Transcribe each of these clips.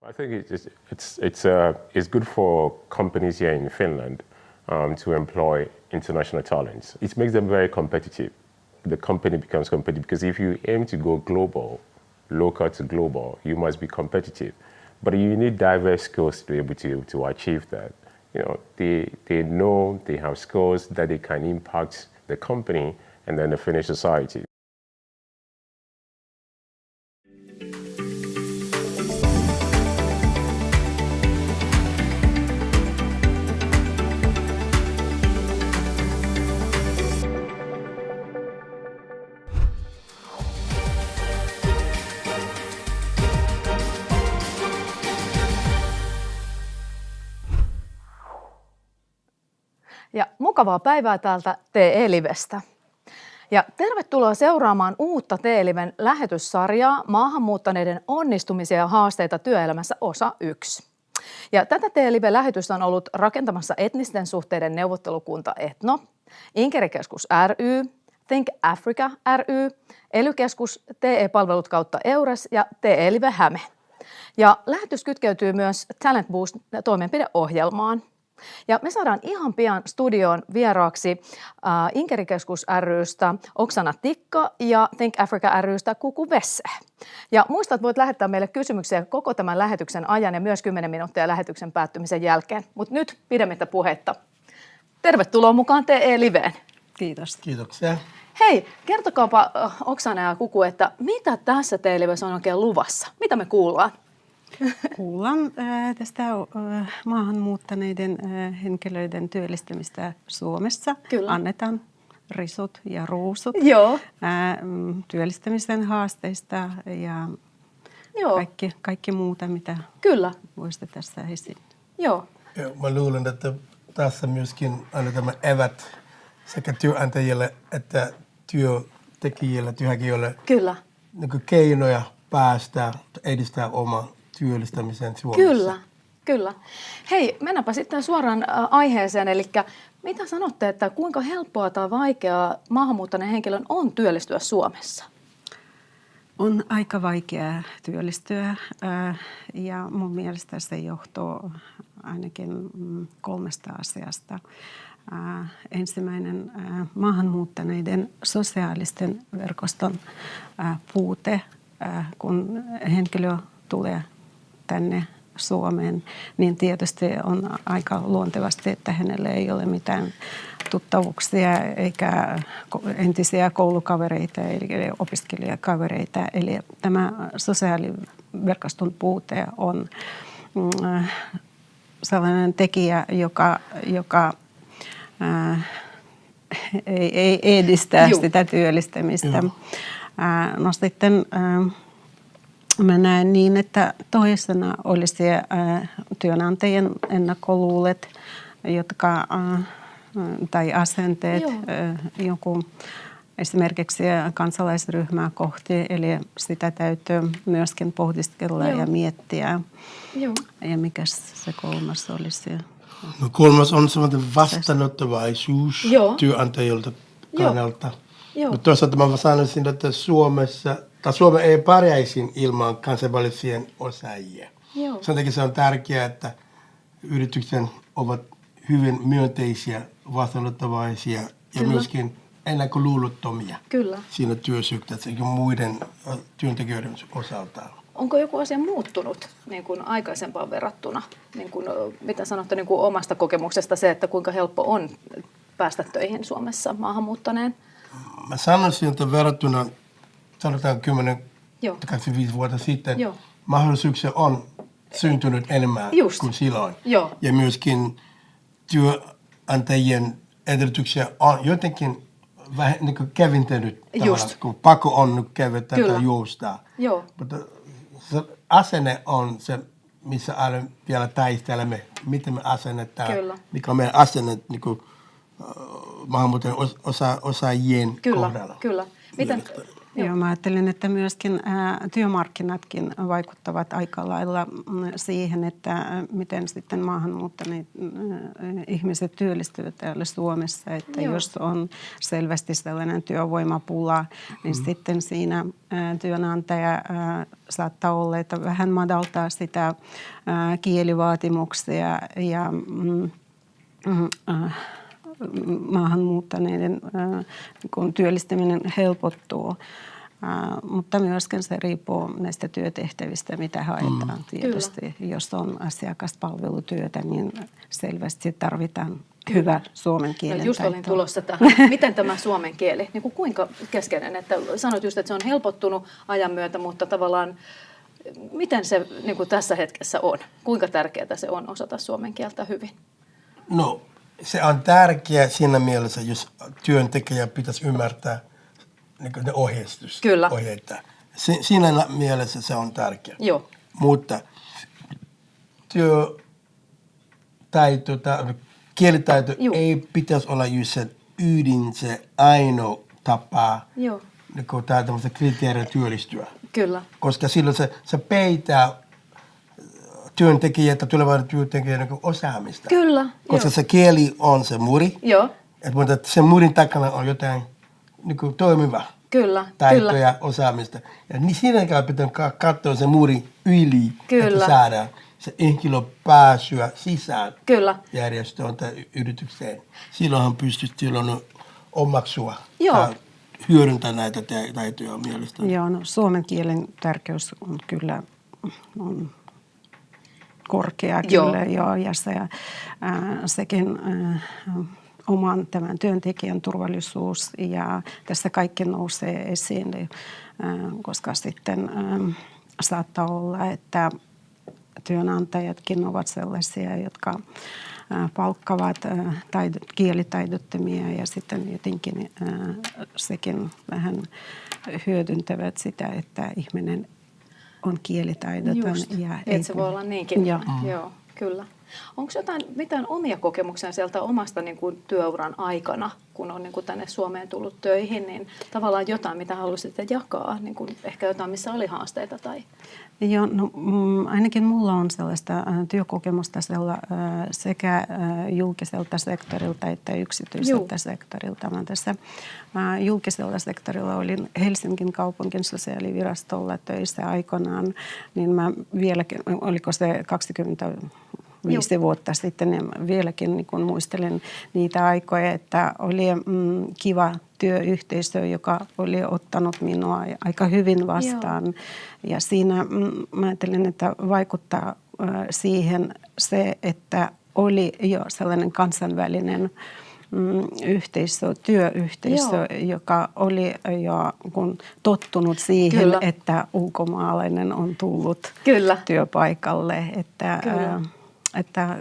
I think it's good for companies here in Finland to employ international talents. It makes them very competitive. The company becomes competitive because if you aim to go global, local to global, you must be competitive. But you need diverse skills to be able to achieve that. You know, they know they have skills that they can impact the company and then the Finnish society. Ja mukavaa päivää täältä TE-livestä. Ja tervetuloa seuraamaan uutta TE-liven lähetyssarjaa Maahanmuuttaneiden onnistumisia ja haasteita työelämässä osa 1. Ja tätä TE-live-lähetystä on ollut rakentamassa etnisten suhteiden neuvottelukunta Etno, Inkerikeskus ry, Think Africa ry, ELY-keskus TE-palvelut kautta EURES ja TE-live Häme. Ja lähetys kytkeytyy myös Talent Boost-toimenpideohjelmaan. Ja me saadaan ihan pian studioon vieraaksi Inkerikeskus ry:stä Oksana Tikka ja Think Africa ry:stä Kuku Vesse. Ja muista, että voit lähettää meille kysymyksiä koko tämän lähetyksen ajan ja myös 10 minuuttia lähetyksen päättymisen jälkeen. Mutta nyt pidemmittä puhetta. Tervetuloa mukaan TE-liveen. Kiitos. Kiitoksia. Hei, kertokaapa Oksana ja Kuku, että mitä tässä TE-livessä on oikein luvassa? Mitä me kuullaan? Kuullaan tästä maahanmuuttaneiden henkilöiden työllistämistä Suomessa. Kyllä. Annetaan risut ja ruusut. Joo. Työllistämisen haasteista ja Joo. Kaikki muuta, mitä Kyllä. voisitte tässä esiin. Joo. Mä luulen, että tässä myöskin annetaan evät sekä työnantajille että työntekijille, työnhakijoille Kyllä. niin keinoja päästä edistää omaa työllistämisen Suomessa. Kyllä. Hei, mennäänpä sitten suoraan aiheeseen. Eli mitä sanotte, että kuinka helppoa tai vaikeaa maahanmuuttaneen henkilön on työllistyä Suomessa? On aika vaikea työllistyä ja mun mielestä se johtuu ainakin 3 asiasta. Ensimmäinen maahanmuuttaneiden sosiaalisten verkoston puute, kun henkilö tulee tänne Suomeen, niin tietysti on aika luontevasti, että hänellä ei ole mitään tuttavuuksia eikä entisiä koulukavereita eli opiskelijakavereita. Eli tämä sosiaaliverkoston puute on sellainen tekijä, joka ei edistä sitä työllistämistä. No sitten mä näen niin, että toisena olisi työnantajien ennakkoluulet, tai asenteet joku esimerkiksi kansalaisryhmää kohti, eli sitä täytyy myöskin pohdiskella ja miettiä. Joo. Ja mikä se 3. olisi? No 3. on sellainen vastaanottavaisuus työnantajilta kannalta. Mutta toisaalta mä sanoisin, että Suomi ei pärjäisi ilman kansainvälisiä osaajia. Joo. Sen takia se on tärkeää, että yritykset ovat hyvin myönteisiä, vastaanottavaisia ja myöskin ennakkoluulottomia siinä työsuhteessa ja muiden työntekijöiden osalta. Onko joku asia muuttunut niin kuin aikaisempaan verrattuna? Niin kuin, mitä sanotte niin kuin omasta kokemuksesta se, että kuinka helppo on päästä töihin Suomessa maahanmuuttaneen? Mä sanoisin, että verrattuna sanotaan 10-25 vuotta sitten mahdollisuuksia on syntynyt enemmän kuin silloin. Joo. Ja myöskin työnantajien edellytyksiä on jotenkin vähän niin kuin keventänyt tavallaan, kun pakko on nyt keventätä tai joustaa. Joo. Mutta se asenne on se, missä aina vielä taistelemme, miten me asennetaan, mikä on meidän asenne niin kuin maahanmuuttajien osaajien kohdalla. Kyllä. Joo, mä ajattelen, että myöskin työmarkkinatkin vaikuttavat aika lailla siihen, että miten sitten maahanmuuttaneet ihmiset työllistyvät täällä Suomessa. Että jos on selvästi sellainen työvoimapula, niin sitten siinä työnantaja saattaa olla, että vähän madaltaa sitä kielivaatimuksia ja maahanmuuttaneiden kun työllistäminen helpottuu. Mutta myöskin se riippuu näistä työtehtävistä, mitä haetaan tietysti. Kyllä. Jos on asiakaspalvelutyötä, niin selvästi tarvitaan hyvä suomen kielen just taito. olin tulossa tähän. Miten tämä suomen kieli, niin kuin kuinka keskeinen? Että sanoit just, että se on helpottunut ajan myötä, mutta tavallaan miten se niin kuin tässä hetkessä on? Kuinka tärkeää se on osata suomen kieltä hyvin? No, se on tärkeää siinä mielessä, jos työntekijä pitäisi ymmärtää niin ne ohjeistus. Kyllä. Ohjeita. Siinä mielessä se on tärkeää. Joo. Mutta kielitaito ei pitäisi olla just se ydin, se ainoa tapa niin tämmöistä kriteeriä työllistyä. Kyllä. Koska silloin se peitää työntekijät, tulevan työntekijän niin osaamista. Kyllä. Koska se kieli on se muri. Joo. Mutta sen murin takana on jotain niin toimiva. Kyllä. Taitoja ja osaamista. Ja niin siinä pitää katsoa se muri yli, että saadaan se henkilö pääsyä sisään järjestöön tai yritykseen. Silloinhan pystyt omaksua ja hyödyntää näitä taitoja mielestäni. Joo, no, suomen kielen tärkeys on kyllä korkea kyllä ja sekin oman tämän työntekijän turvallisuus ja tässä kaikki nousee esiin, koska sitten saattaa olla, että työnantajatkin ovat sellaisia, jotka palkkavat kielitaidottomia ja sitten jotenkin sekin vähän hyödyntävät sitä, että ihminen on kielitaidoton. Että se voi olla niinkin. Joo, kyllä. Onko mitään omia kokemuksia sieltä omasta niin kuin työuran aikana, kun on niin kuin tänne Suomeen tullut töihin, niin tavallaan jotain, mitä haluaisitte jakaa, niin kuin ehkä jotain, missä oli haasteita? Tai? Joo, no, ainakin mulla on sellaista työkokemusta sekä julkiselta sektorilta että yksityiseltä sektorilta. Mä tässä julkisella sektorilla olin Helsingin kaupungin sosiaalivirastolla töissä aikanaan, niin mä vieläkin, oliko se 25 vuotta sitten, ja vieläkin niin kun muistelen niitä aikoja, että oli kiva työyhteisö, joka oli ottanut minua aika hyvin vastaan. Ja siinä mä ajattelin, että vaikuttaa siihen se, että oli jo sellainen kansainvälinen työyhteisö, joka oli jo tottunut siihen, että ulkomaalainen on tullut työpaikalle. Että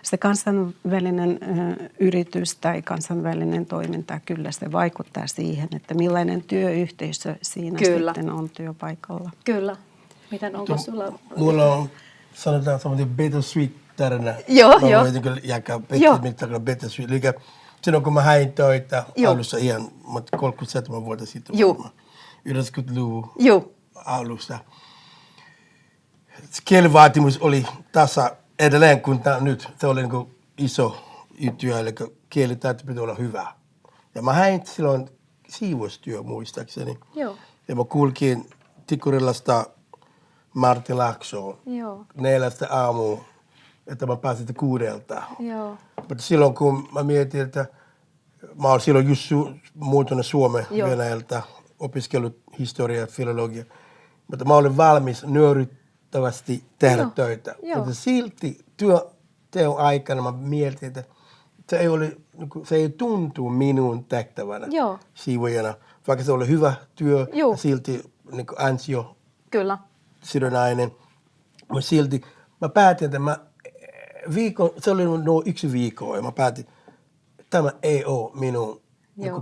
se kansainvälinen yritys tai kansainvälinen toiminta, kyllä se vaikuttaa siihen, että millainen työyhteisö siinä sitten on työpaikalla. Kyllä. Miten onko sulla? Mulla on sanotaan semmoinen bittersweet tarina. Joo. Jakaa bittersweet. Eli silloin kun mä häin töitä alussa ihan 37 vuotta sitten, 90-luvun alussa. Kielivaatimus oli edelleen kuin nyt. Se oli niin iso juttu, eli kielitaito pitää olla hyvä. Ja mä häin silloin siivoustyö muistaakseni. Joo. Ja mä kulkin Tikkurilasta Marttilaksoon 4 aamuun, että mä pääsin 6. Joo. Mutta silloin kun mä mietin, että mä olin silloin just muuttunut Suomeen Venäjältä, opiskellut historiaa ja filologiaa, mutta mä olin valmis nöyryttävästi tehdä töitä. Mutta silti teon aikana mä mietin, että se ei tuntu minun tehtävänä siivojana, vaikka se oli hyvä työ ja silti niin ansio sidonnainen. Mutta silti mä päätin, että se oli noin 1 viikko ja mä päätin, että tämä ei ole minun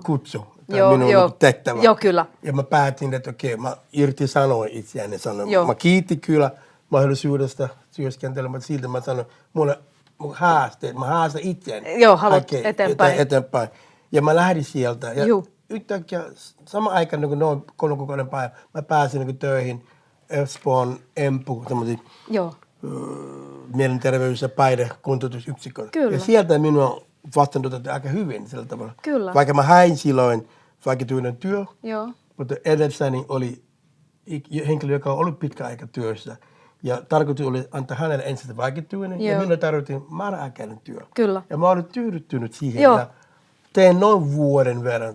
kutsu, minun tehtävä. Joo, kyllä. Ja mä päätin, että okei, mä irtisanoin itseäni. Mä kiitin kyllä mahdollisuudesta työskentelyä, mutta silti mä sanoin, mulla haastan itseäni. Joo, haluat eteenpäin. Ja mä lähdin sieltä. Ja yhtäkkiä sama aikaan niin noin 3 kuukauden päivä mä pääsin niin töihin Espoon EMPU, semmoisia mielenterveys- ja päihdekuntoutusyksiköllä. Ja sieltä minua on vastaanotettu aika hyvin sillä tavalla. Kyllä. Vaikka mä hain silloin vakituinen työ, Joo. mutta edessäni oli henkilö, joka on ollut pitkä aika työssä. Ja tarkoitus oli antaa hänelle ensin vakituinen ja minä tarvittiin määräaikainen työ. Kyllä. Ja mä olin tyydyttynyt siihen Joo. ja tein noin vuoden verran.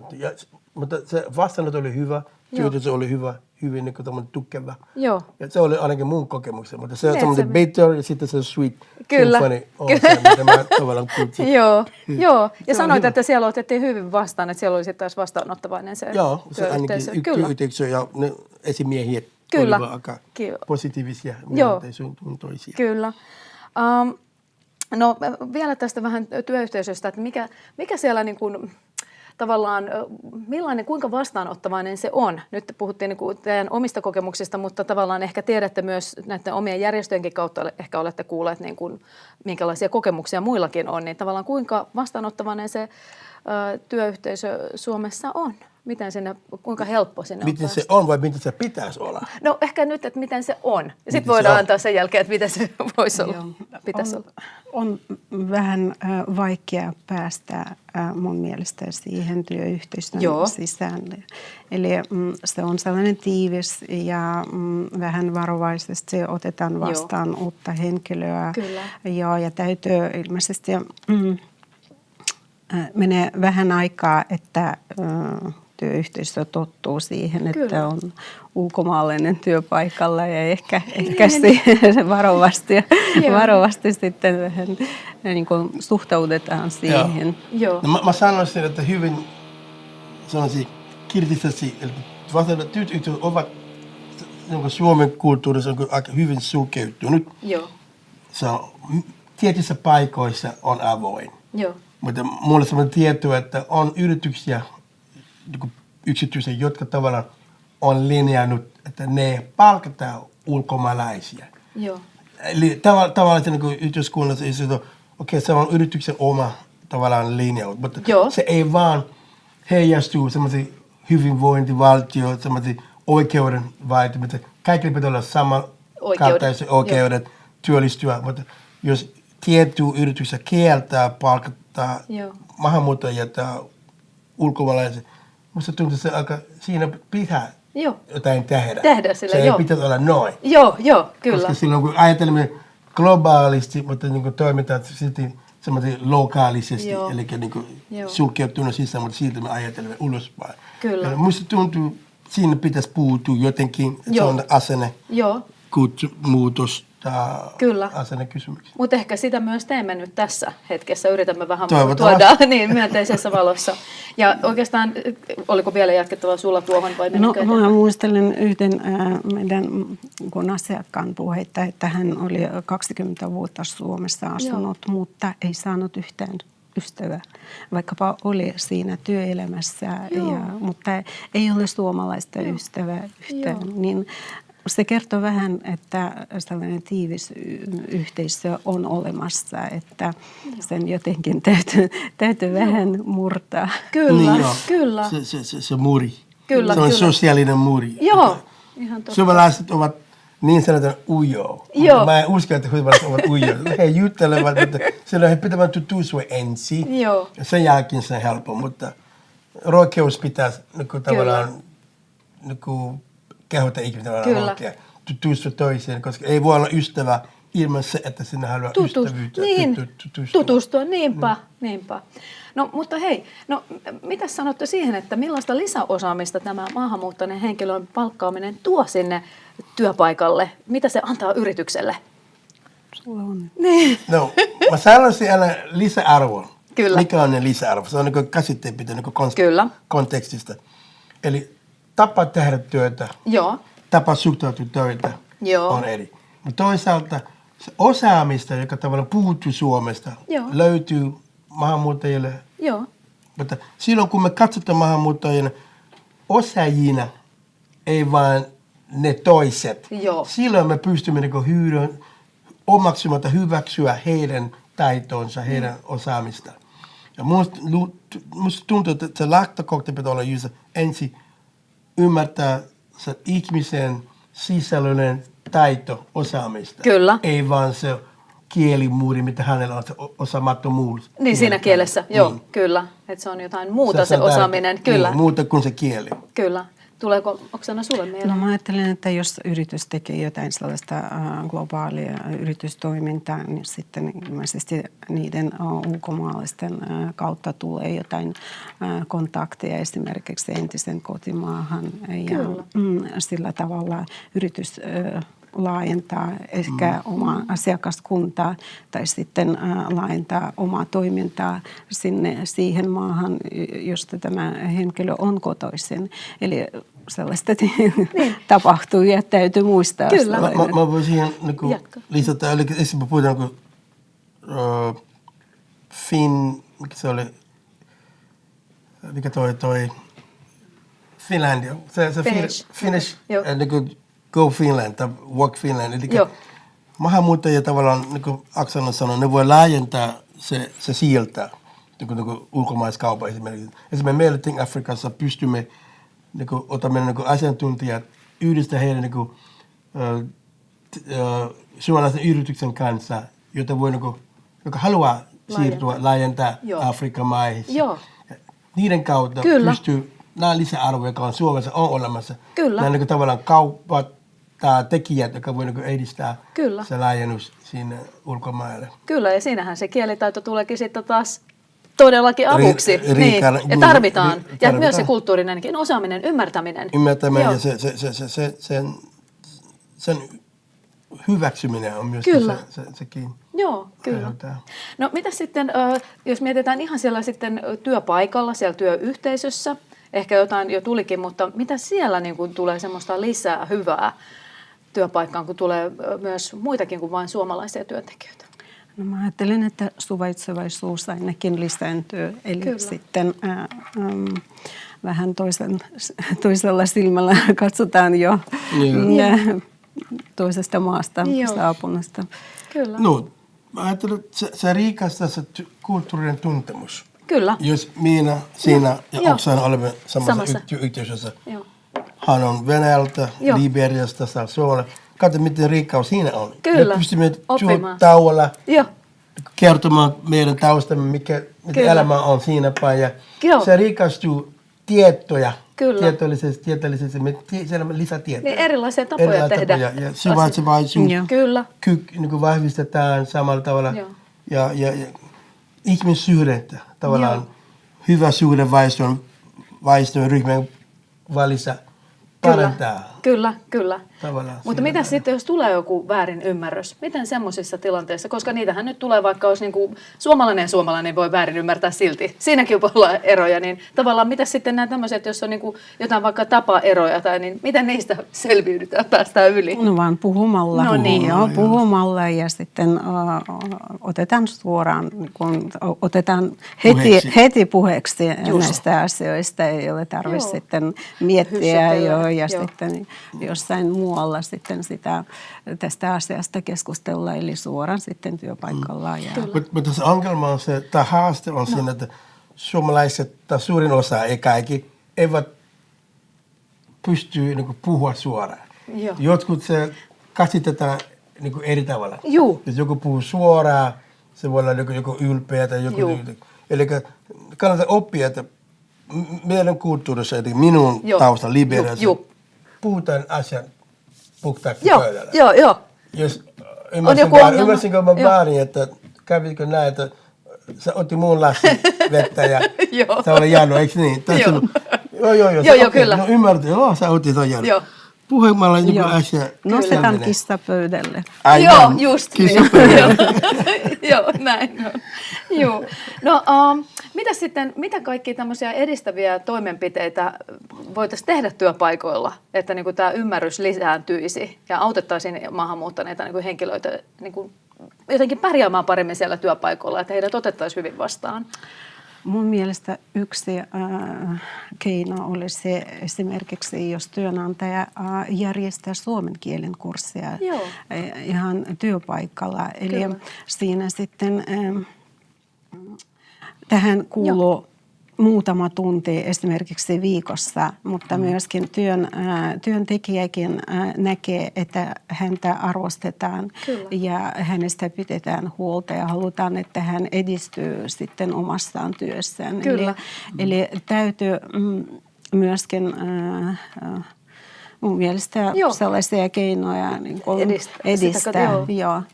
Mutta se vastaanotto oli hyvä, työtys oli hyvä, hyvin niin kuin tukeva. Joo. Ja se oli ainakin mun kokemukseni, mutta se on semmoinen bitter ja sitten se sweet symphony on se, mitä mä tavallaan kuulin. Joo. Ja sanoit, että siellä otettiin hyvin vastaan, että siellä oli sitten taas vastaanottavainen se työyhteisö. Työyhteisö ja ne esimiehiä olivat aika positiivisia, myönteisyytuntoisia. Kyllä. No vielä tästä vähän työyhteisöstä, että mikä siellä niin kuin, tavallaan, kuinka vastaanottavainen se on? Nyt puhuttiin niin kuin teidän omista kokemuksista, mutta tavallaan ehkä tiedätte myös näiden omien järjestöjenkin kautta, ehkä olette kuulleet, niin kuin, minkälaisia kokemuksia muillakin on, niin tavallaan kuinka vastaanottavainen se työyhteisö Suomessa on? Kuinka helppo sinne on Miten se on vai miten se pitäisi olla? No ehkä nyt, että miten se on. Sitten voidaan antaa sen jälkeen, että miten se voisi olla. Pitäisi olla. On vähän vaikea päästä mun mielestä siihen työyhteisön sisään. Eli se on sellainen tiivis ja vähän varovaisesti otetaan vastaan uutta henkilöä. Kyllä. Ja täytyy ilmeisesti menee vähän aikaa, että työyhteisö tottuu siihen, että on ulkomaalainen työpaikalla ja ehkä se varovasti sitten vähän niin kuin suhtaudutaan siihen. Joo. No, mä sanoisin, että hyvin kriittisesti, että työyhteisöt ovat Suomen kulttuurissa on aika hyvin sulkeutunut. Joo. Se on, tietyissä paikoissa on avoin. Joo. Mutta mulla on sellainen tieto, että on yrityksiä, yksityisiä, jotka tavallaan on linjannut, että ne palkataan ulkomaalaisia. Joo. Eli tavallaan se niin yhteiskunnassa, se on yrityksen oma tavallaan linjaus, mutta se ei vaan heijastu semmoisiin hyvinvointivaltioon, semmoisiin oikeudenvaitimia. Kaikille pitää olla samankaltaiset oikeudet työllistyä, mutta jos tietty yritys kieltää palkata maahanmuuttajia tai ulkomaalaisia, musta tuntuu, että se aika, siinä pitää jotain tehdä. Sillä, se ei pitäisi olla noin. Joo, kyllä. Koska silloin kun ajattelemme globaalisti, mutta niin toimitaan sitten semmoisen lokaalisesti, eli niin sulkeutunut sisään, mutta silti me ajattelemme ulospäin. Kyllä. Musta tuntuu, siinä pitäisi puuttua jotenkin, se on asenne, muutos tai asennekysymyksiä. Mutta ehkä sitä myös teemme nyt tässä hetkessä. Yritämme vähän tuoda myönteisessä valossa. Ja oikeastaan, oliko vielä jatkettavaa sulla tuohon vai menikö eteenpäin? Mä muistelen yhden meidän asiakkaan puheita, että hän oli 20 vuotta Suomessa asunut, mutta ei saanut yhtään ystävää, vaikkapa oli siinä työelämässä, mutta ei ole suomalaista ystävää yhtään. Niin se kertoo vähän, että sellainen tiivis yhteisö on olemassa, että sen jotenkin täytyy vähän murtaa. Kyllä. Se muri. Kyllä, se on sosiaalinen muri. Joo, ihan totta. Suomalaiset ovat niin sanotaan ujo. Mä en usko, että suomalaiset ovat ujo. He juttelevat, mutta silloin he pitävät tutustua ensin. Ja sen jälkeen se on helppo, mutta rohkeus pitäisi tavallaan kehottaa ihmistä rohkea tutustua toiseen, koska ei voi olla ystävä ilman se, että sinä haluaa ystävyyttä. Tutustua, niinpä. No mutta hei, mitä sanotte siihen, että millaista lisäosaamista tämä maahanmuuttajien henkilön palkkaaminen tuo sinne työpaikalle? Mitä se antaa yritykselle? Sulla on. Niin. No, mä sanoisin aina lisäarvon. Kyllä. Mikä on ne lisäarvo? Se on niin käsitteen pitää kontekstista. Eli tapa tehdä työtä, tapa suhtautua töitä on eri. Mutta toisaalta se osaamista, joka tavallaan puuttuu Suomesta, löytyy maahanmuuttajille. Mutta silloin kun me katsotaan maahanmuuttajien osaajina, ei vaan ne toiset, silloin me pystymme omaksumatta hyväksyä heidän taitonsa, heidän osaamista. Ja musta tuntuu, että se lähtökohta pitää olla just ensin ymmärtää se ihmisen sisällöllinen taito osaamista. Kyllä. Ei vaan se kielimuuri, mitä hänellä on, se osaamattomuus. Niin siinä kielessä, joo, kyllä. Että se on jotain muuta se on osaaminen, tärkeä. kyllä. Niin, muuta kuin se kieli. Kyllä. Tuleeko Oksana sulle mieleen? No mä ajattelen, että jos yritys tekee jotain sellaista globaalia yritystoimintaa, niin sitten ilmeisesti niiden ulkomaalaisten kautta tulee jotain kontakteja esimerkiksi entisen kotimaahan. Ja sillä tavalla yritys laajentaa ehkä omaa asiakaskuntaa tai sitten laajentaa omaa toimintaa siihen maahan, josta tämä henkilö on kotoisin. Eli sellaista tapahtuu ja täytyy muistaa. Kyllä. Mä voin siihen lisätä, eli esimerkiksi puhutaan mikä se oli, mikä toi Finlandia, se Finnish Go Finland tai Work Finland. Eli maahanmuuttajia tavallaan, niin kuin Oksana sanoi, ne voi laajentaa se sieltä, niin kuin ulkomaiskaupan esimerkiksi. Esimerkiksi meillä Think Afrikassa pystymme, otamme asiantuntijat yhdistää heidän suomalaisen yrityksen kanssa, jota voi, joka haluaa siirtyä, laajentaa Afrikan maihin. Niiden kautta pystyy nämä lisäarvoja, jotka on Suomessa on olemassa. Kyllä. Nämä tavallaan kaupat tai tekijät, jotka voi edistää se laajennus sinne ulkomaille. Kyllä, ja siinähän se kielitaito tuleekin sitten taas todellakin avuksi. Niin, ja tarvitaan. Ja myös se kulttuurinenkin osaaminen, ymmärtäminen. Ymmärtäminen ja sen hyväksyminen on myös sekin. Joo, kyllä. No mitä sitten, jos mietitään ihan siellä sitten työpaikalla, siellä työyhteisössä, ehkä jotain jo tulikin, mutta mitä siellä niin kuin tulee semmoista lisää hyvää työpaikkaan, kun tulee myös muitakin kuin vain suomalaisia työntekijöitä? No mä ajattelen, että suvaitsevaisuus ainakin lisääntyy, eli sitten vähän toisella silmällä katsotaan jo toisesta maasta saapuneesta. Kyllä. No, mä ajattelen, että se rikastaa se kulttuurinen tuntemus. Kyllä. Jos minä, sinä ja Oksana olemme samassa yhteisössä. Hän on Venäjältä, Liberiasta, Suomesta. Katso, miten rikkaus siinä on. Kyllä. Me pystymme tauolla kertomaan meidän taustamme, mikä elämä on siinä päin. Ja se rikastuu tietoja. Tieteellisesti, me lisätietoja. Niin erilaisia tapoja tehdä. Ja suvaitsevaisuus. Kyllä. Niin vahvistetaan samalla tavalla. Ja ihmissuhdetta, tavallaan hyvä suhde väestön ryhmän välissä parantaa. Kyllä. Mutta mitä sitten, jos tulee joku väärin ymmärrys? Miten semmoisissa tilanteissa, koska niitähän nyt tulee, vaikka olisi niinku suomalainen voi väärin ymmärtää silti. Siinäkin voi olla eroja, niin tavallaan mitä sitten nämä tämmöiset, jos on niinku jotain vaikka tapaeroja, tai niin miten niistä selviydytään, päästään yli? No vaan puhumalla. No niin. Puhumalla ja sitten otetaan suoraan, kun otetaan heti puheeksi näistä asioista, ei ole tarvitse sitten miettiä ja sitten jossain muualla sitten tästä asiasta keskustella, eli suoraan sitten työpaikalla. Mutta se ongelma on se, tai haaste on siinä, että suomalaiset, tai suurin osa, ei kaikki, eivät pysty puhua suoraan. Jotkut se käsitetään eri tavalla. Jos joku puhuu suoraan, se voi olla joku ylpeä tai joku. Eli kannattaa oppia, että meidän kulttuurissa, eli minun tausta Liberiassa, puhutaan asian puhtaaksi pöydällä. Joo. Jos ymmärsinkö mä väärin, että kävikö näin, että sä otti mun lassi vettä ja sä olet jäänyt, eikö niin? Joo, kyllä. No ymmärrät, sä otit ton jäänyt. Puhumalla joku asia. Nostetaan kissa pöydälle. Just niin. Joo, näin on. Joo. No, mitä kaikki tämmöisiä edistäviä toimenpiteitä voitaisiin tehdä työpaikoilla, että niin kuin tämä ymmärrys lisääntyisi ja autettaisiin maahanmuuttaneita niin kuin henkilöitä niin kuin jotenkin pärjäämään paremmin siellä työpaikoilla, että heidät otettaisiin hyvin vastaan? Mun mielestä yksi keino olisi esimerkiksi, jos työnantaja järjestää suomen kielen kurssia ihan työpaikalla. Eli siinä sitten tähän kuuluu muutama tunti esimerkiksi viikossa, mutta myöskin työntekijäkin näkee, että häntä arvostetaan ja hänestä pidetään huolta ja halutaan, että hän edistyy sitten omassaan työssään. Eli täytyy myöskin mun mielestä sellaisia keinoja niin edistää.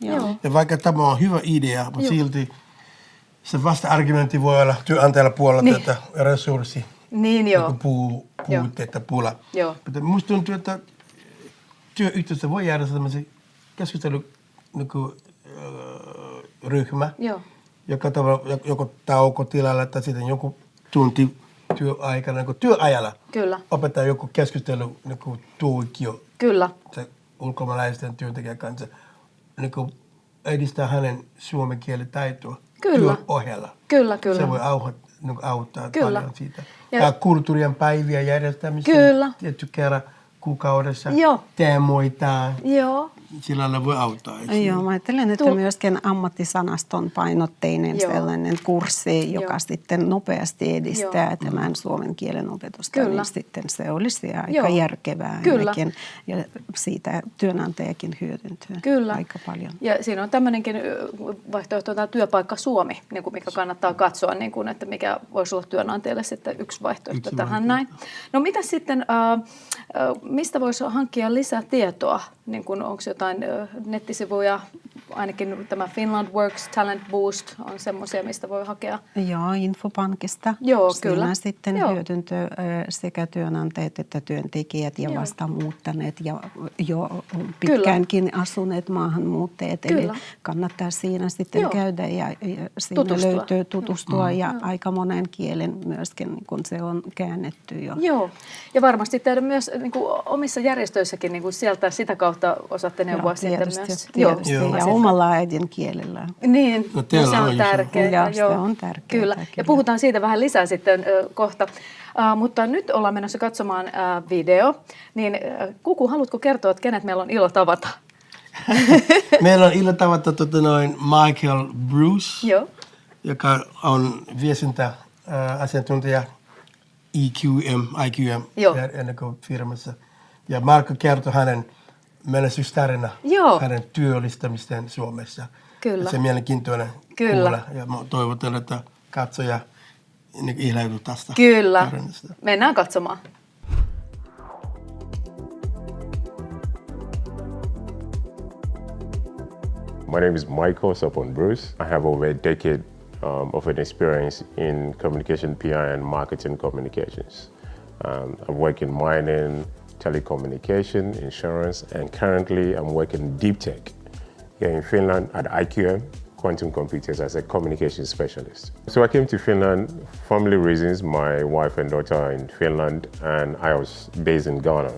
Joo. Ja vaikka tämä on hyvä idea, mutta silti se vasta-argumentti voi olla työnantajalla puolella tätä resurssi. Niin joo. Puutteita pula. Mutta musta tuntuu, että työyhteisössä voi jäädä tämmöisen keskusteluryhmä, joka joko taukotilalla tai sitten joku tunti työaikana, työajalla opettaa joku keskustelu tuokio ulkomaalaisten työntekijän kanssa, edistää hänen suomen kielen taitoa työn ohella. Kyllä. Se voi auttaa paljon siitä. Ja kulttuurien päiviä järjestämistä tietty kerran kuukaudessa teemoitaan. Sillä lailla voi auttaa. Joo, mä ajattelen, että myöskin ammattisanaston painotteinen sellainen kurssi, joka sitten nopeasti edistää tämän suomen kielen opetusta, niin sitten se olisi aika järkevää ainakin. Ja siitä työnantajakin hyödyntyy aika paljon. Ja siinä on tämmöinenkin vaihtoehto, tämä Työpaikka Suomi, niin kuin mikä kannattaa katsoa, niin kuin, että mikä voisi olla työnantajalle sitten yksi vaihtoehto tähän näin. No mitä sitten, mistä voisi hankkia lisää tietoa? Niin kuin, onko jotain nettisivuja, ainakin tämä Finland Works Talent Boost on semmoisia, mistä voi hakea. Joo, Infopankista. Kyllä. Sitten hyödyntyy sekä työnantajat että työntekijät ja vasta muuttaneet ja jo pitkäänkin asuneet maahanmuuttajat. Eli kannattaa siinä sitten käydä ja siinä löytyy tutustua ja aika monen kielen myöskin, kun se on käännetty jo. Joo, ja varmasti tehdä myös niin kuin omissa järjestöissäkin niin kuin sieltä sitä kautta osaatte neuvoa sitten myös. Tietysti. Ja omalla äidinkielellä. Niin, se on tärkeää. Se on tärkeää. Kyllä. Ja puhutaan siitä vähän lisää sitten kohta. Mutta nyt ollaan menossa katsomaan video. Niin Kuku, haluatko kertoa, että kenet meillä on ilo tavata? Meillä on ilo tavata Michael Bruce, joka on viestintäasiantuntija IQM-firmassa. Ja Marko kertoi hänen menestystarina, hänen työllistämisten Suomessa. Kyllä. Se on mielenkiintoinen kuulla. Ja toivotan, että katsoja ihlautuu tästä tarinasta. Mennään katsomaan. My name is Michael Sopon Bruce. I have over a decade of an experience in communication, PR, and marketing communications. I've worked in mining, telecommunication, insurance, and currently I'm working deep tech here in Finland at IQM Quantum Computers as a communications specialist. So I came to Finland, family reasons, my wife and daughter are in Finland, and I was based in Ghana.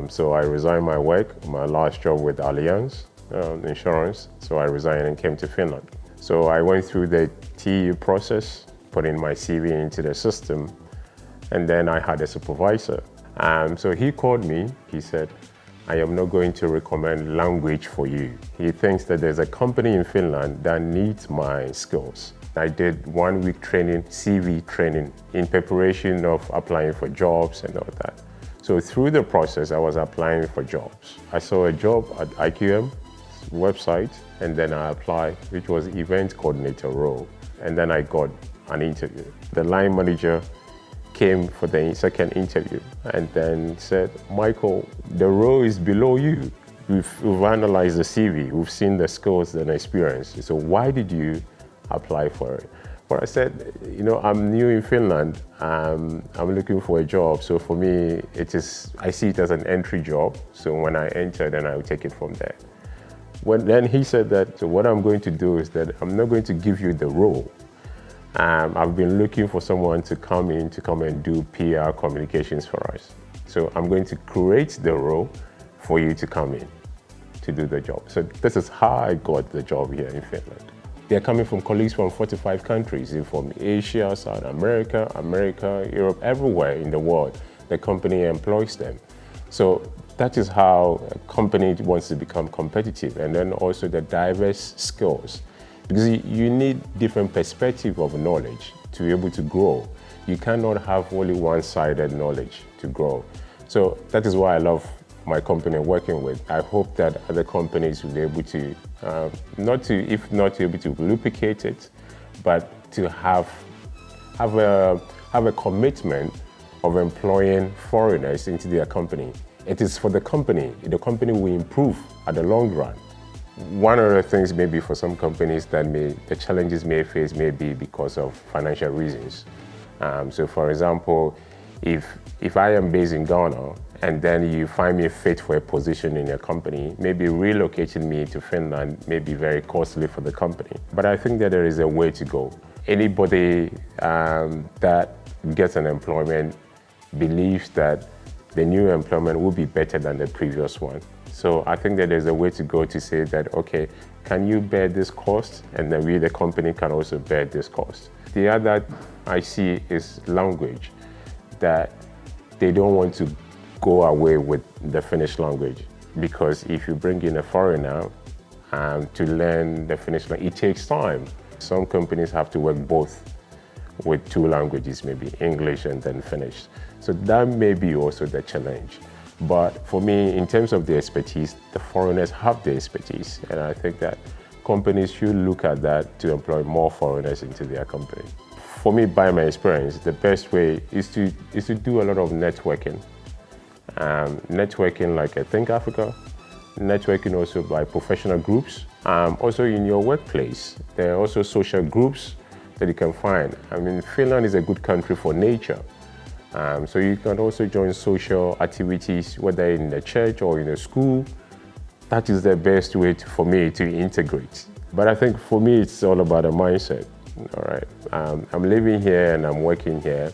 So I resigned my work, my last job with Allianz Insurance, so I resigned and came to Finland. So I went through the TU process, putting my CV into the system, and then I had a supervisor. So he called me, he said, I am not going to recommend language for you. He thinks that there's a company in Finland that needs my skills. I did 1 week training, CV training, in preparation of applying for jobs and all that. So through the process, I was applying for jobs. I saw a job at IQM website, and then I applied, which was event coordinator role. And then I got an interview. The line manager came for the second interview and then said, Michael, the role is below you. We've analyzed the CV, we've seen the skills and experience. So why did you apply for it? But I said, I'm new in Finland. I'm looking for a job. So for me, I see it as an entry job. So when I enter, then I'll take it from there. Then he said that, so what I'm going to do is that I'm not going to give you the role. I've been looking for someone to come and do PR communications for us. So I'm going to create the role for you to come in to do the job. So this is how I got the job here in Finland. They're coming from colleagues from 45 countries, from Asia, South America, Europe, everywhere in the world. The company employs them. So that is how a company wants to become competitive, and then also the diverse skills. because you need different perspective of knowledge to be able to grow. You cannot have only one-sided knowledge to grow. So that is why I love my company working with. I hope that other companies will be able to, if not to be able to replicate it, but to have a commitment of employing foreigners into their company. It is for the company will improve at the long run. One of the things maybe for some companies that the challenges may face may be because of financial reasons. So for example, if I am based in Ghana and then you find me fit for a position in your company, maybe relocating me to Finland may be very costly for the company. But I think that there is a way to go. Anybody that gets an employment believes that the new employment will be better than the previous one. So I think that there's a way to go to say that, okay, can you bear this cost? And then we, the company, can also bear this cost. The other I see is language, that they don't want to go away with the Finnish language, because if you bring in a foreigner to learn the Finnish language, it takes time. Some companies have to work both with two languages, maybe English and then Finnish. So that may be also the challenge. But for me, in terms of the expertise, the foreigners have the expertise. And I think that companies should look at that to employ more foreigners into their company. For me, by my experience, the best way is to do a lot of networking. Networking like at Think Africa, networking also by professional groups. Also in your workplace, there are also social groups that you can find. I mean, Finland is a good country for nature. So you can also join social activities, whether in the church or in a school. That is the best way for me to integrate. But I think for me, it's all about a mindset. All right, I'm living here and I'm working here.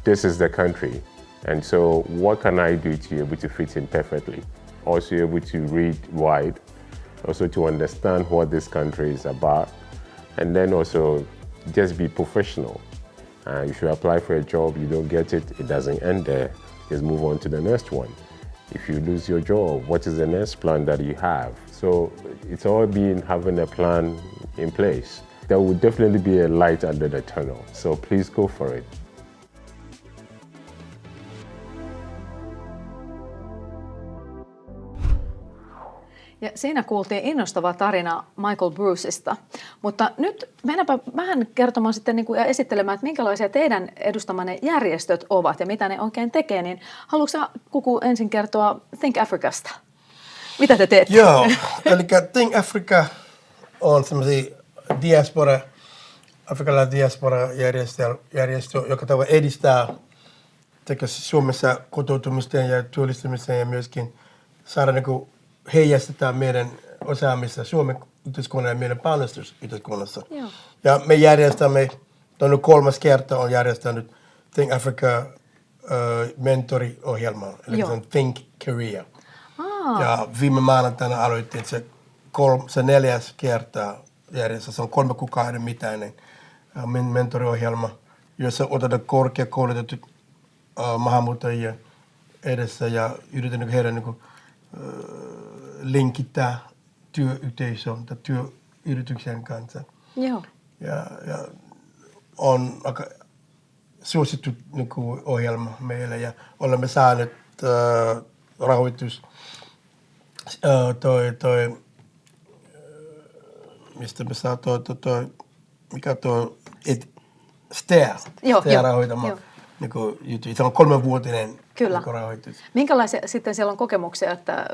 This is the country. And so what can I do to be able to fit in perfectly? Also able to read wide, also to understand what this country is about, and then also just be professional. If you apply for a job, you don't get it, it doesn't end there. Just move on to the next one. If you lose your job, what is the next plan that you have? So it's all been having a plan in place. There will definitely be a light under the tunnel, so please go for it. Ja siinä kuultiin innostava tarina Michael Bruceista. Mutta nyt mennäänpä vähän kertomaan sitten ja esittelemään, että minkälaisia teidän edustamanne järjestöt ovat ja mitä ne oikein tekee. Niin haluatko Kuku ensin kertoa Think Africasta? Mitä te teette? Joo, eli Think Africa on semmoisia afrikkalainen diaspora-järjestö, joka edistää Suomessa kotoutumista ja työllistymistä ja myöskin saada heijastetaan meidän osaamista Suomen yhteiskunnan ja meidän painostusyhteiskunnassa. Ja me järjestämme, on 3. kerta on järjestänyt Think Africa mentoriohjelma, eli se on Think Career. Ja viime maanantaina aloitettiin se 4. kertaa järjestää. Se on 3 kuukauden mittainen mentoriohjelma, jossa otetaan korkeakoulutettu maahanmuuttajia edessä ja yritetään heidän linkittää työyhteisön tai työyrityksen kanssa. Joo. Ja on aika suosittu ohjelma meille ja olemme saaneet rahoitus mistä me saa mikä STEA rahoitama juttu. Se on 3-vuotinen rahoitus. Minkälaisia sitten siellä on kokemuksia, että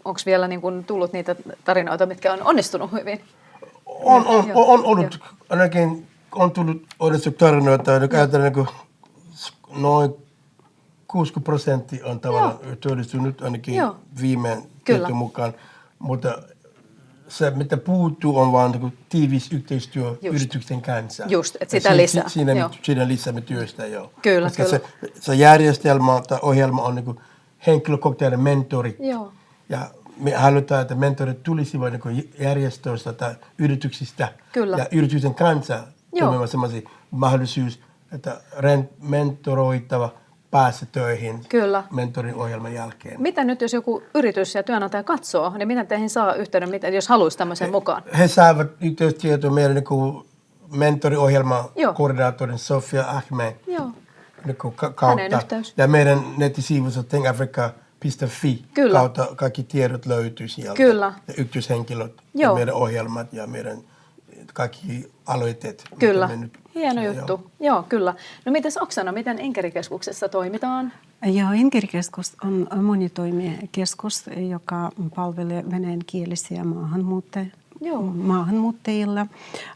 onko vielä tullut niitä tarinoita, mitkä on onnistunut hyvin? On ollut. Ainakin on tullut tarinoita, joka ajatellaan noin 60% on tavallaan työllistynyt ainakin viimein tietojen mukaan. Mutta se, mitä puuttuu, on vaan tiivis yhteistyö yrityksen kanssa. Just, että sitä lisää. Siinä lisäämme työstä, joo. Kyllä, koska se järjestelmä tai ohjelma on henkilökohtainen mentori. Joo. Ja me halutaan, että mentorit tulisivat järjestöistä tai yrityksistä. Kyllä. Ja yritysten kanssa toimimaan sellaisia mahdollisuus, että mentoroitava päästä töihin Kyllä. mentorin ohjelman jälkeen. Mitä nyt, jos joku yritys ja työnantaja katsoo, niin miten teihin saa yhteyden, jos haluaisi tämmöisen mukaan? He saavat yhteystietoa meidän niin mentoriohjelman Joo. koordinaattorin Sofia Ahmed Joo. niin Hänen kautta. yhteys. Ja meidän nettisivusto thinkafrica.fi Kyllä. kautta kaikki tiedot löytyy sieltä. Kyllä. Ja yhteyshenkilöt Joo. ja meidän ohjelmat ja meidän kaikki aloitteet. Kyllä. mitä me nyt- Hieno Joo. juttu. Joo, kyllä. No mites Oksana, miten Inkerikeskuksessa toimitaan? Ja Inkerikeskus on monitoimikeskus, joka palvelee venäjänkielisiä maahanmuuttajilla.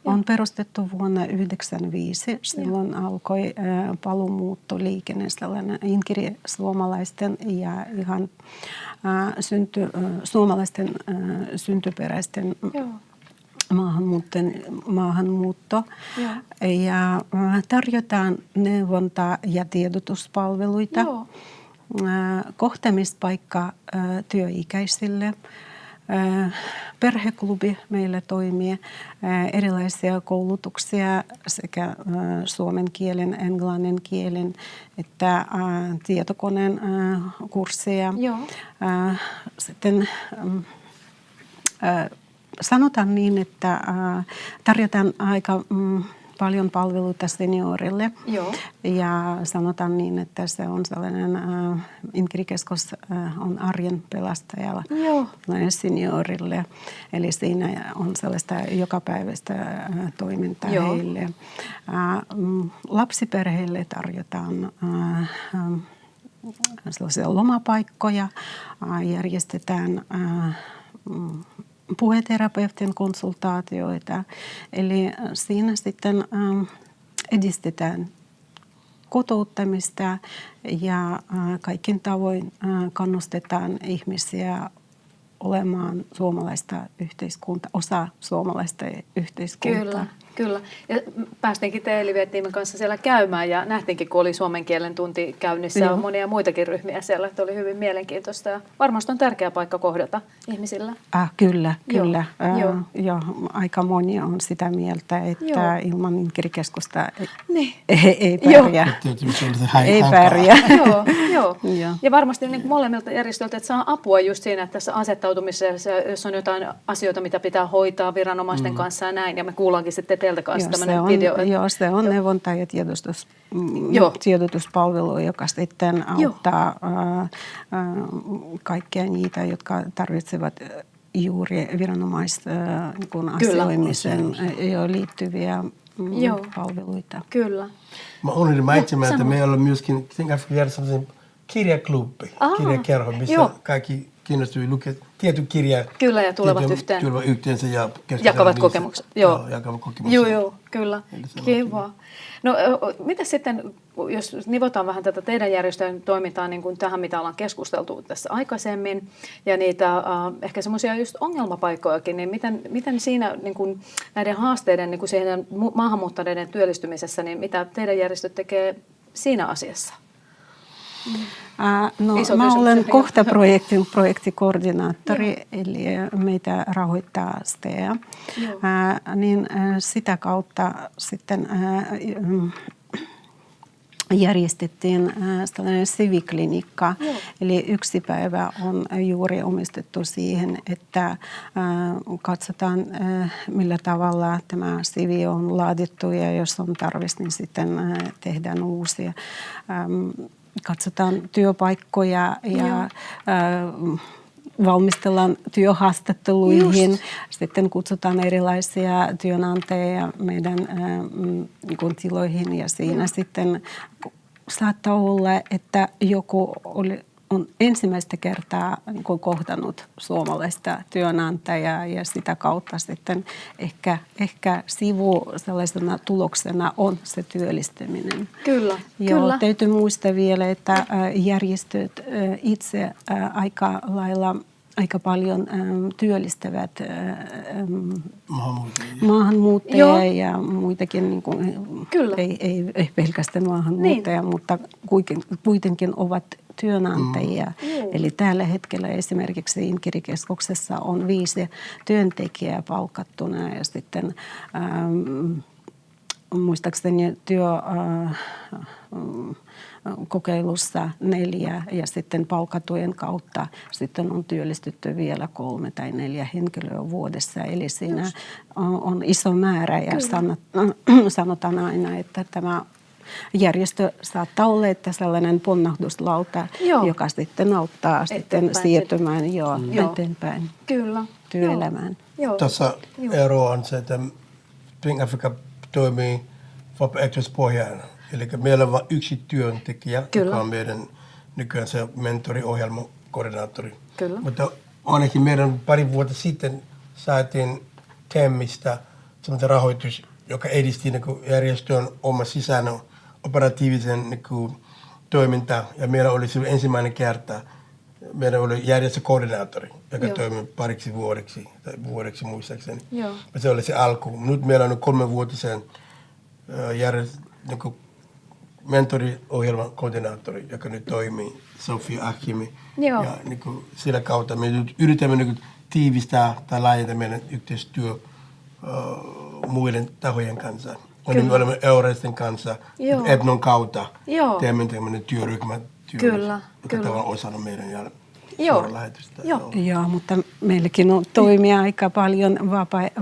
On perustettu vuonna 1995. Silloin alkoi paluumuuttoliikenne, sellainen suomalaisten ja ihan suomalaisten syntyperäisten maahanmuutto. Joo. Ja tarjotaan neuvontaa ja tiedotuspalveluita, kohtaamispaikka työikäisille. Perheklubi meillä toimii, erilaisia koulutuksia sekä suomen kielen, englannin kielen että tietokoneen kursseja. Joo. Sitten sanotaan niin, että tarjotaan aika paljon palveluita seniorille. Joo. Ja sanotaan niin, että se on sellainen, Inkerikeskus on arjen pelastajalla seniorille. Eli siinä on sellaista jokapäiväistä toimintaa heille. Lapsiperheille tarjotaan sellaisia lomapaikkoja, järjestetään puheterapeutin konsultaatioita. Eli siinä sitten edistetään kotouttamista ja kaikin tavoin kannustetaan ihmisiä olemaan osa suomalaista yhteiskuntaa. Kyllä, kyllä. Ja päästiinkin TE-live-tiimin kanssa siellä käymään ja nähtiinkin, kun oli suomen kielen tunti käynnissä ja monia muitakin ryhmiä siellä, että oli hyvin mielenkiintoista ja varmasti on tärkeä paikka kohdata ihmisillä. Kyllä. Ja aika moni on sitä mieltä, että ilman Inkerikeskusta ei pärjää. Ei pärjää. Joo. Ja varmasti niin molemmilta järjestöiltä, että saa apua just siinä, että tässä asettautumisessa, jos on jotain asioita, mitä pitää hoitaa viranomaisten kanssa ja näin, ja me kuullaankin sitten teiltä kanssa tämmöinen video. Joo, se on neuvonta ja tiedotuspalvelu, joka sitten auttaa kaikkia niitä, jotka tarvitsevat juuri viranomaisasioimiseen liittyviä palveluita. Kyllä. Mä unohdin mainitsemaan, että meillä on myöskin sellaisen kirjaklubi, kirjakerho, missä kaikki kiinnostuvat lukea tietty kirja. Kyllä, ja tulevat yhteensä ja jakavat kokemukset. Joo, kyllä. Kiva. No, mitä sitten, jos nivotaan vähän tätä teidän järjestöjen toimintaa niin kuin tähän, mitä ollaan keskusteltu tässä aikaisemmin, ja niitä ehkä semmoisia just ongelmapaikkojakin, niin miten siinä niin kuin näiden haasteiden, niin kuin siinä maahanmuuttaneiden työllistymisessä, niin mitä teidän järjestöt tekee siinä asiassa? Mä olen kohta projektikoordinaattori, eli meitä rahoittaa STEA. Niin sitä kautta sitten järjestettiin tällainen siviklinikka. Eli yksi päivä on juuri omistettu siihen, että katsotaan millä tavalla tämä sivi on laadittu ja jos on tarvis, niin sitten tehdään uusia. Katsotaan työpaikkoja ja valmistellaan työhaastatteluihin. Sitten kutsutaan erilaisia työnantajia meidän tiloihin ja siinä sitten saattaa olla, että joku on ensimmäistä kertaa kohdannut suomalaista työnantajaa ja sitä kautta sitten ehkä sivu sellaisena tuloksena on se työllistäminen. Kyllä. Täytyy muistaa vielä, että järjestöt itse aika paljon työllistävät maahanmuuttajia ja muitakin, ei pelkästään maahanmuuttajia, mutta kuitenkin ovat työnantajia. Eli tällä hetkellä esimerkiksi Inkerikeskuksessa on 5 työntekijää palkattuna ja sitten muistaakseni kokeilussa 4 ja sitten palkkatuen kautta sitten on työllistytty vielä 3 tai 4 henkilöä vuodessa. Eli siinä on iso määrä ja sanotaan aina, että tämä järjestö saattaa olla, että sellainen ponnahduslauta, joka sitten auttaa sitten siirtymään eteenpäin työelämään. Tässä ero on se, että Twin Africa toimii vapaaehtoispohjana. Eli meillä on vain yksi työntekijä, joka on meidän nykyään se mentoriohjelman koordinaattori. Kyllä. Mutta ainakin meidän pari vuotta sitten saatiin TEMistä sellainen rahoitus, joka edisti järjestön oma sisään operatiivisen toimintaa. Ja meillä oli silloin ensimmäinen kerta, meillä oli järjestökoordinaattori, joka toimi pariksi vuodeksi muistaakseni. Ja se oli se alku. Nyt meillä on 3-vuotisen mentoriohjelman koordinaattori, joka nyt toimii, Sofia Akimi. Ja sillä kautta me nyt yritämme tiivistää tai laajentaa meidän yhteistyö muiden tahojen kanssa. Me olemme Euresten kanssa, Etnon kautta teemme tämmöinen työryhmä, joka tavallaan osana meidän suoralähetystä. Joo, mutta meilläkin on toimia aika paljon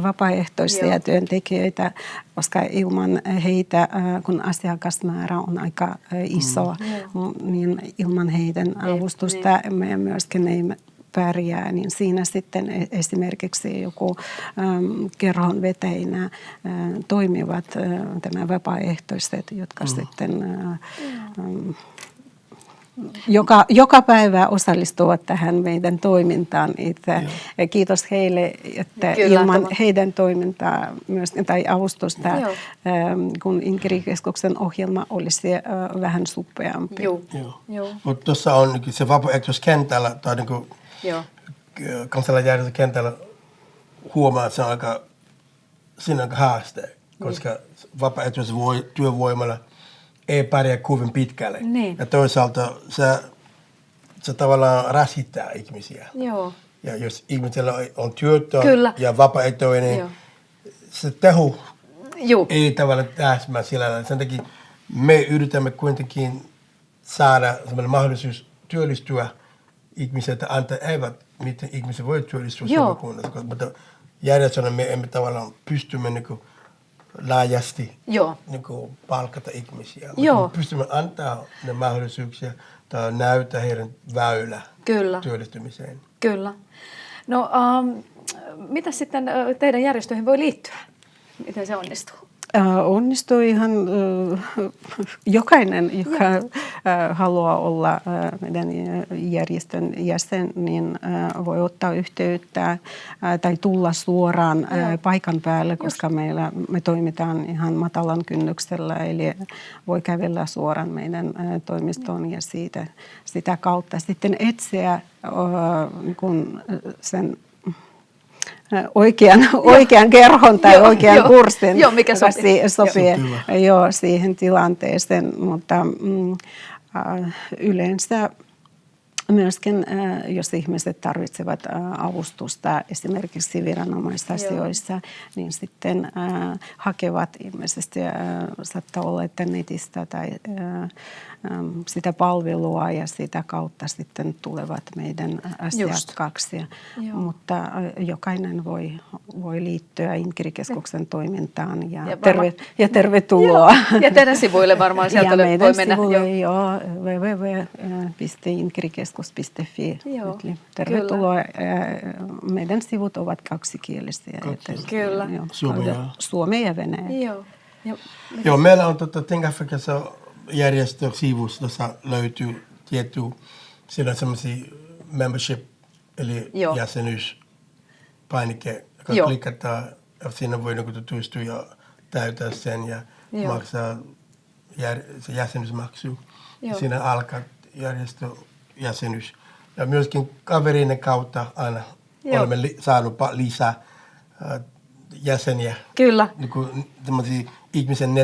vapaaehtoisia työntekijöitä, koska ilman heitä, kun asiakasmäärä on aika iso, niin ilman heidän avustusta me myöskin ei pärjää, niin siinä sitten esimerkiksi joku kerhonvetäjinä toimivat tämä vapaaehtoiset, jotka sitten joka päivä osallistuvat tähän meidän toimintaan. Kiitos heille, että ilman heidän toimintaa myös, tai avustusta, kun Inkeri-keskuksen ohjelma olisi vähän suppeampi. Mutta tuossa on se vapaaehtoiskentällä tai kansalaisjärjestökentällä huomaa, että se on aika haaste, koska vapaaehtoistyövoimalla ei pärjää kovin pitkälle. Ja toisaalta se tavallaan rasittaa ihmisiä. Ja jos ihmisellä on työtä ja vapaaehtoinen, se teho ei tavallaan täsmää sillä lailla. Sen takia me yritämme kuitenkin saada sellainen mahdollisuus työllistyä ihmiset, että miten ihmiset voi työllistyä seurakunnassa. Mutta järjestönä me emme tavallaan pystymme laajasti palkata ihmisiä. Mutta pystymme antaa ne mahdollisuuksia tai näyttää heidän väylä työllistymiseen. Kyllä. No, mitä sitten teidän järjestöihin voi liittyä? Miten se onnistuu? Onnistuu ihan jokainen, joka haluaa olla meidän järjestön jäsen, niin voi ottaa yhteyttä tai tulla suoraan paikan päälle, koska me toimitaan ihan matalan kynnyksellä, eli voi kävellä suoraan meidän toimistoon ja sitä kautta sitten etsiä kun sen oikean kerhon tai oikean kurssin, mikä sopii siihen tilanteeseen, mutta yleensä myöskin, jos ihmiset tarvitsevat avustusta esimerkiksi viranomaisasioissa, niin sitten hakevat ilmeisesti, saattaa olla, että netistä tai sitä palvelua ja sitä kautta sitten tulevat meidän asiakkaaksi. Mutta jokainen voi liittyä Inkeri-keskuksen toimintaan ja tervetuloa. Ja teidän sivuille varmaan sieltä voi mennä. Ja meidän sivuille www.inkerikeskus.fi. Tervetuloa. Meidän sivut ovat kaksikielisiä. Kyllä. Suomea ja Venäjä. Joo, meillä on Think Africassa järjestösivussa, jossa löytyy tietty, siellä on sellaisia membership, eli jäsenyyspainike, joka klikataan, ja siinä voi tutustua ja täytää sen ja maksaa se jäsenyysmaksu. Siinä alkaa järjestöjäsenyys. Ja myöskin kaverinen kautta aina olemme saanut lisää jäseniä. Kyllä. Ihmisen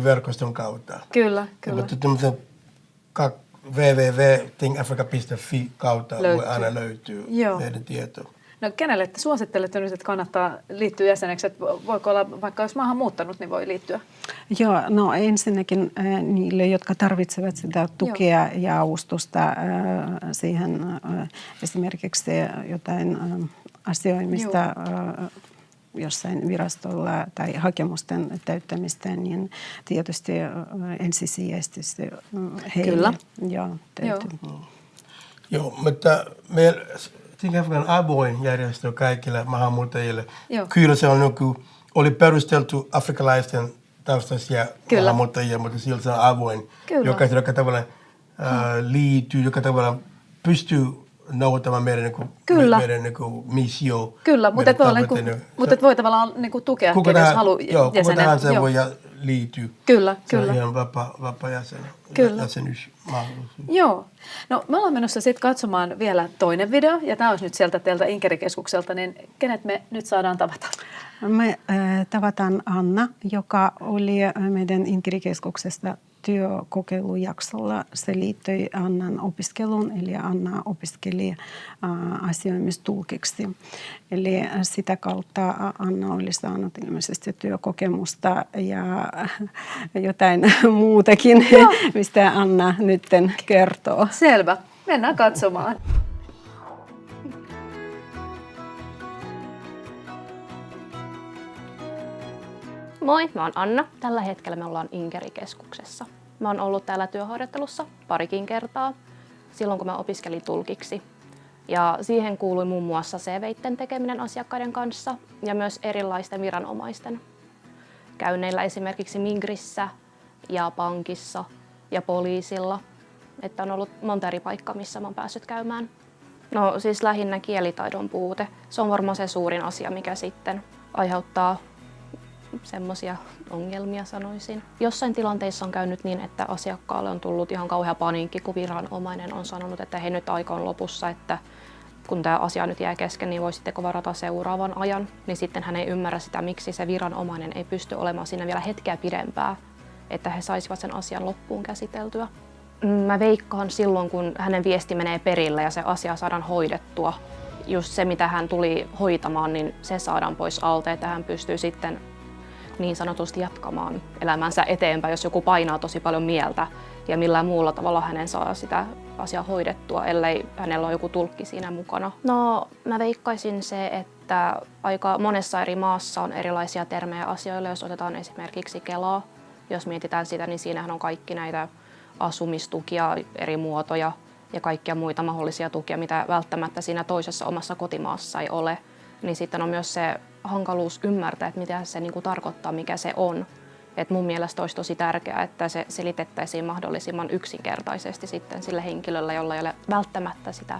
verkoston kautta. Kyllä. Mutta tämmöisen www.thinkafrica.fi kautta voi aina löytyä meidän tietoa. No kenelle te suosittelette nyt, että kannattaa liittyä jäseneksi? Että voiko olla, vaikka jos maahan muuttanut, niin voi liittyä? Joo, no ensinnäkin niille, jotka tarvitsevat sitä tukea ja avustusta siihen esimerkiksi jotain asioimista jossain virastolla tai hakemusten täyttämistä, niin tietysti ensisijaisesti heille. Kyllä. Joo, täytyy. Joo, mutta meillä Singapore on avoin järjestö kaikille maahanmuuttajille. Joo. Kyllä se on oli perusteltu afrikkalaisten taustaisia maahanmuuttajia, mutta silti se on avoin. Kyllä. Jokaisella, joka tavallaan liittyy, joka tavallaan pystyy noudattamaan meidän, meidän missio. Kyllä, mutta et voi tavallaan tukea, jos haluaa jäsenen. Kuka tahansa voi liittyä. Kyllä, se kyllä. on ihan vapaa jäsenyysmahdollisuus. Joo. No me ollaan menossa sitten katsomaan vielä toinen video, ja tämä olisi nyt sieltä teiltä Inkeri-keskukselta, niin kenet me nyt saadaan tavata? Me tavataan Anna, joka oli meidän Inkeri-keskuksesta työkokeilujaksolla. Se liittyi Annan opiskeluun, eli Anna opiskeli asioimistulkiksi. Eli sitä kautta Anna oli saanut ilmeisesti työkokemusta ja jotain muutakin, mistä Anna nytten kertoo. Selvä. Mennään katsomaan. Moi, mä oon Anna. Tällä hetkellä me ollaan Inkeri-keskuksessa. Mä oon ollut täällä työharjoittelussa parikin kertaa, silloin kun mä opiskelin tulkiksi. Ja siihen kuului muun muassa CV:iden tekeminen asiakkaiden kanssa ja myös erilaisten viranomaisten käynneillä, esimerkiksi Migrissä ja pankissa ja poliisilla. Että on ollut monta eri paikkaa, missä mä oon päässyt käymään. No siis lähinnä kielitaidon puute. Se on varmaan se suurin asia, mikä sitten aiheuttaa semmoisia ongelmia, sanoisin. Jossain tilanteissa on käynyt niin, että asiakkaalle on tullut ihan kauhea paniikki, kun viranomainen on sanonut, että hei, nyt aika on lopussa, että kun tämä asia nyt jää kesken, niin voisitteko varata seuraavan ajan. Niin sitten hän ei ymmärrä sitä, miksi se viranomainen ei pysty olemaan siinä vielä hetkeä pidempää, että he saisivat sen asian loppuun käsiteltyä. Mä veikkaan silloin, kun hänen viesti menee perille ja se asia saadaan hoidettua, just se, mitä hän tuli hoitamaan, niin se saadaan pois alta, että hän pystyy sitten niin sanotusti jatkamaan elämänsä eteenpäin, jos joku painaa tosi paljon mieltä ja millään muulla tavalla hänen saa sitä asiaa hoidettua, ellei hänellä ole joku tulkki siinä mukana. No, mä veikkaisin se, että aika monessa eri maassa on erilaisia termejä asioille, jos otetaan esimerkiksi Kelaa. Jos mietitään sitä, niin siinähän on kaikki näitä asumistukia, eri muotoja ja kaikkia muita mahdollisia tukia, mitä välttämättä siinä toisessa omassa kotimaassa ei ole. Niin sitten on myös se hankaluus ymmärtää, että mitä se tarkoittaa, mikä se on. Et mun mielestä olisi tosi tärkeää, että se selitettäisiin mahdollisimman yksinkertaisesti sitten sille henkilölle, jolla ei ole välttämättä sitä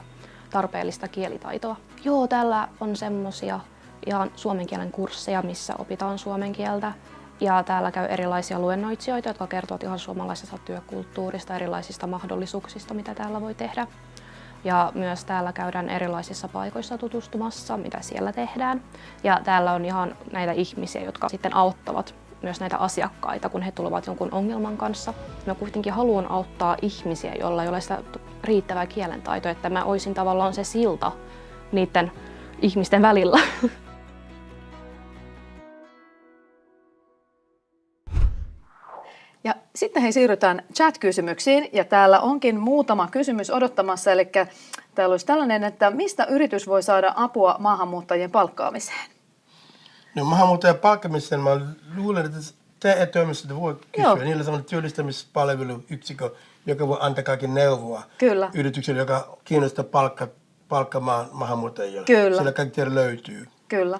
tarpeellista kielitaitoa. Joo, täällä on semmoisia ihan suomen kielen kursseja, missä opitaan suomen kieltä. Ja täällä käy erilaisia luennoitsijoita, jotka kertovat ihan suomalaisesta työkulttuurista, erilaisista mahdollisuuksista, mitä täällä voi tehdä. Ja myös täällä käydään erilaisissa paikoissa tutustumassa, mitä siellä tehdään. Ja täällä on ihan näitä ihmisiä, jotka sitten auttavat myös näitä asiakkaita, kun he tulevat jonkun ongelman kanssa. Mä kuitenkin haluan auttaa ihmisiä, joilla ei ole sitä riittävää kielentaitoa, että mä olisin tavallaan se silta niiden ihmisten välillä. Ja sitten hei, siirrytään chat-kysymyksiin, ja täällä onkin muutama kysymys odottamassa, eli täällä olisi tällainen, että mistä yritys voi saada apua maahanmuuttajien palkkaamiseen? No maahanmuuttajien palkkaamiseen mä luulen, että TE-toimistosta voi kysyä. Joo. Niillä on sellainen työllistämispalveluyksikkö, joka voi antaa kaiken neuvoa yritykselle, joka kiinnostaa palkkaamaan maahanmuuttajia. Kyllä. Sillä kaikki tiedä löytyy. Kyllä.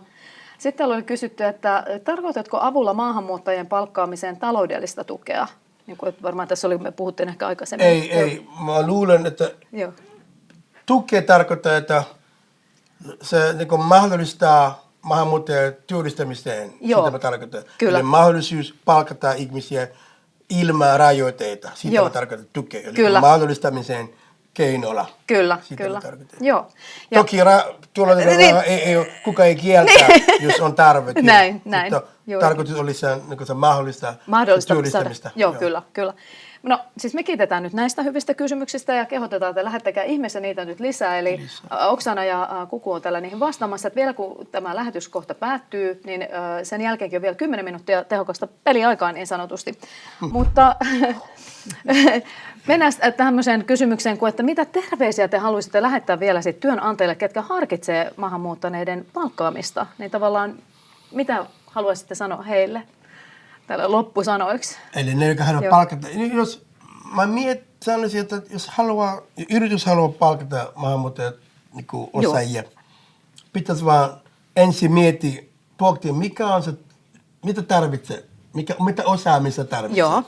Sitten oli kysytty, että tarkoitatko avulla maahanmuuttajien palkkaamiseen taloudellista tukea? Niin kuin varmaan tässä me puhuttiin ehkä aikaisemmin. Ei. Mä luulen, että tukea tarkoittaa, että se niin mahdollistaa maahanmuuttajien työllistämiseen. Sitä mä tarkoitan. Kyllä. Eli mahdollisuus palkata ihmisiä ilman rajoitteita. Sitä mä tarkoitan tukea. Eli mahdollistamiseen keinolla. Kyllä. Joo. Toki tuolla ei kukaan ei kieltää, jos on tarve. Näin. Mutta tarkoitus oli se mahdollista työllistämistä. Joo, kyllä. No siis me kiitetään nyt näistä hyvistä kysymyksistä ja kehotetaan, että lähettäkää ihmeessä niitä nyt lisää. Eli Oksana ja Kuku on täällä niihin vastaamassa, että vielä kun tämä lähetys kohta päättyy, niin sen jälkeenkin on vielä 10 minuuttia tehokasta peliaikaa niin sanotusti. Mutta mennään tämmöiseen kysymykseen, kuin, että mitä terveisiä te haluaisitte lähettää vielä sit työnantajille, ketkä harkitsee maahanmuuttaneiden palkkaamista, niin tavallaan mitä haluaisitte sanoa heille tällä loppusanoiksi? Eli ne, jotka haluaa palkata. Jos mä sanoisin, että jos yritys haluaa palkata maahanmuuttajat niin osaajia, pitäisi vaan ensin pohtia, mikä on se, mitä tarvitsee, mitä osaamista tarvitsee. Joo.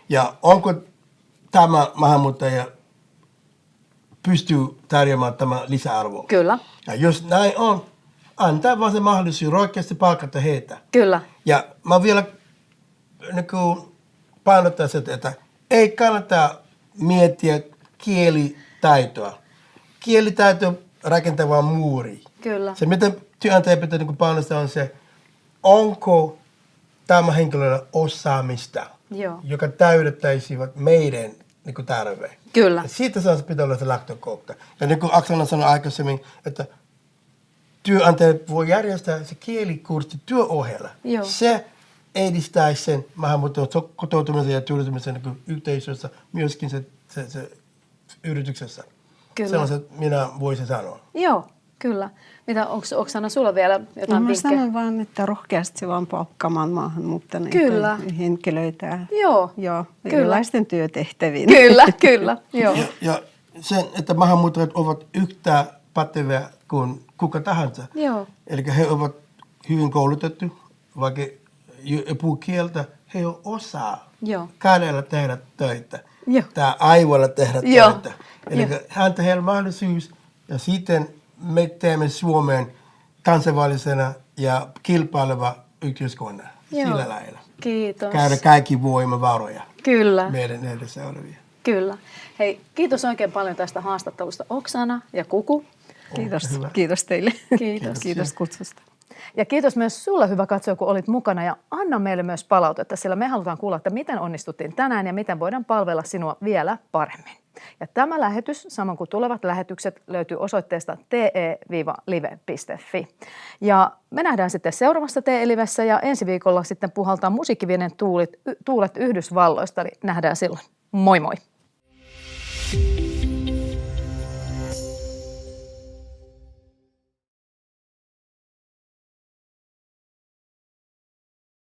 Ja onko tämä maahanmuuttaja pystyy tarjoamaan tämä lisäarvoa. Kyllä. Ja jos näin on, antaa vaan se mahdollisuus rohkeasti palkata heitä. Kyllä. Ja mä vielä painottaa sitä, että ei kannata miettiä kielitaitoa. Kielitaito rakentaa vaan muuri. Kyllä. Se, mitä työnantaja pitää painottaa, on se, onko tämä henkilöllä osaamista, joka täydettäisivät meidän tarve. Kyllä. Ja siitä se pitää olla se lähtökohta. Ja niin kuin Oksana sanoi aikaisemmin, että työnantaja voi järjestää se kielikurssi työohjelma. Joo. Se edistäisi sen maahanmuuton kotoutumisen ja työllistymisen yhteisössä, myöskin se yrityksessä. Kyllä. Se on se, minä voisin sanoa. Joo, kyllä. Mitä, Oksana, sulla vielä jotain mä vinkkejä? sanon vaan, että rohkeasti vaan palkkaamaan maahanmuuttaneita Kyllä. henkilöitä. Joo, Joo, kyllä. erilaisten työtehtäviin. Kyllä, kyllä. Joo. Ja sen, että maahanmuuttajat ovat yhtä päteviä kuin kuka tahansa. Joo. Eli he ovat hyvin koulutettu, vaikka puhuu kieltä, he osaa kädellä tehdä töitä. Joo. Tai aivoilla tehdä Joo. töitä. Eli häntä heillä on mahdollisuus ja sitten me teemme Suomeen kansainvälisenä ja kilpaileva yhteiskunnan sillä lailla. Kiitos. Käydä kaikki voimavaroja Kyllä. meidän edessä olevia. Kyllä. Hei, kiitos oikein paljon tästä haastattelusta Oksana ja Kuku. Kiitos. Kiitos teille. Kiitos. Kiitos kutsusta. Ja kiitos myös sulle, hyvä katsoja, kun olit mukana, ja anna meille myös palautetta, sillä me halutaan kuulla, että miten onnistuttiin tänään ja miten voidaan palvella sinua vielä paremmin. Ja tämä lähetys, samoin kuin tulevat lähetykset, löytyy osoitteesta te-live.fi. Ja me nähdään sitten seuraavassa TE-livessä, ja ensi viikolla sitten puhaltaa musiikkivinen tuulet Yhdysvalloista, eli nähdään silloin. Moi moi!